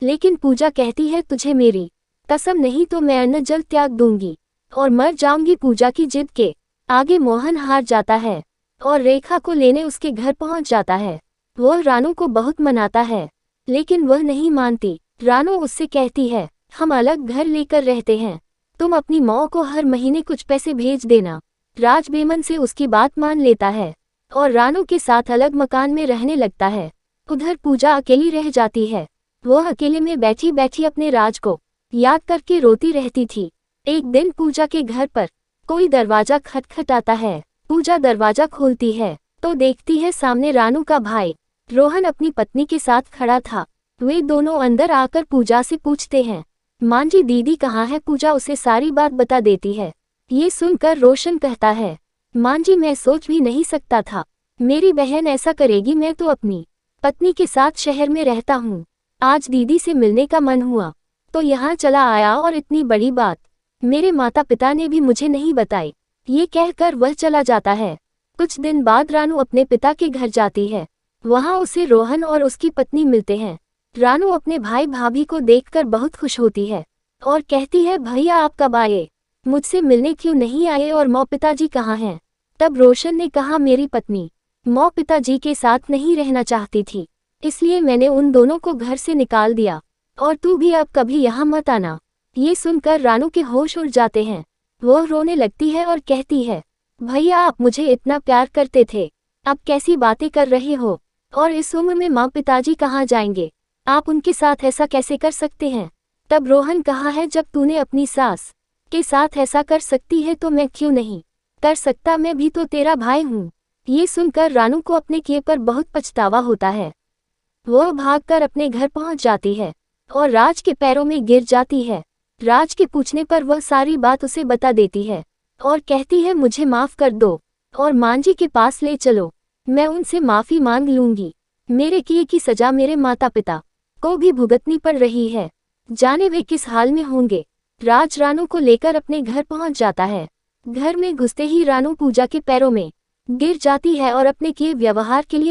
लेकिन पूजा कहती है तुझे मेरी कसम नहीं तो मैं अन्न जल त्याग दूंगी और मर जाऊंगी। पूजा की जिद के आगे मोहन हार जाता है और रेखा को लेने उसके घर पहुंच जाता है। वह रानू को बहुत मनाता है लेकिन वह नहीं मानती। रानू उससे कहती है हम अलग घर लेकर रहते हैं, तुम अपनी माँ को हर महीने कुछ पैसे भेज देना। राज बेमन से उसकी बात मान लेता है और रानू के साथ अलग मकान में रहने लगता है। उधर पूजा अकेली रह जाती है। वह अकेले में बैठी बैठी अपने राज को याद करके रोती रहती थी। एक दिन पूजा के घर पर कोई दरवाजा खटखटाता है। पूजा दरवाजा खोलती है तो देखती है सामने रानू का भाई रोहन अपनी पत्नी के साथ खड़ा था। वे दोनों अंदर आकर पूजा से पूछते हैं मांझी दीदी कहाँ है। पूजा उसे सारी बात बता देती है। ये सुनकर रोशन कहता है मांझी मैं सोच भी नहीं सकता था मेरी बहन ऐसा करेगी। मैं तो अपनी पत्नी के साथ शहर में रहता हूँ, आज दीदी से मिलने का मन हुआ तो यहाँ चला आया और इतनी बड़ी बात मेरे माता पिता ने भी मुझे नहीं बताई। ये कहकर वह चला जाता है। कुछ दिन बाद रानू अपने पिता के घर जाती है। वहाँ उसे रोहन और उसकी पत्नी मिलते हैं। रानू अपने भाई भाभी को देखकर बहुत खुश होती है और कहती है भैया आप कब आए, मुझसे मिलने क्यों नहीं आए और मौ पिताजी कहाँ हैं। तब रोशन ने कहा मेरी पत्नी मौ पिताजी के साथ नहीं रहना चाहती थी, इसलिए मैंने उन दोनों को घर से निकाल दिया और तू भी अब कभी यहाँ मत आना। ये सुनकर रानू के होश उड़ जाते हैं। वह रोने लगती है और कहती है भैया आप मुझे इतना प्यार करते थे, अब कैसी बातें कर रहे हो, और इस उम्र में माँ पिताजी कहाँ जाएंगे, आप उनके साथ ऐसा कैसे कर सकते हैं। तब रोहन कहा है जब तूने अपनी सास के साथ ऐसा कर सकती है तो मैं क्यों नहीं कर सकता, मैं भी तो तेरा भाई हूँ। ये सुनकर रानू को अपने किए पर बहुत पछतावा होता है। वह भागकर अपने घर पहुँच जाती है और राज के पैरों में गिर जाती है। राज के पूछने पर वह सारी बात उसे बता देती है और कहती है मुझे माफ कर दो और मांझी के पास ले चलो, मैं उनसे माफी मांग लूंगी। मेरे किए की सजा मेरे माता पिता को भी भुगतनी पड़ रही है, जाने वे किस हाल में होंगे। राज रानू को लेकर अपने घर पहुंच जाता है। घर में घुसते ही रानू पूजा के पैरों में गिर जाती है और अपने किए व्यवहार के लिए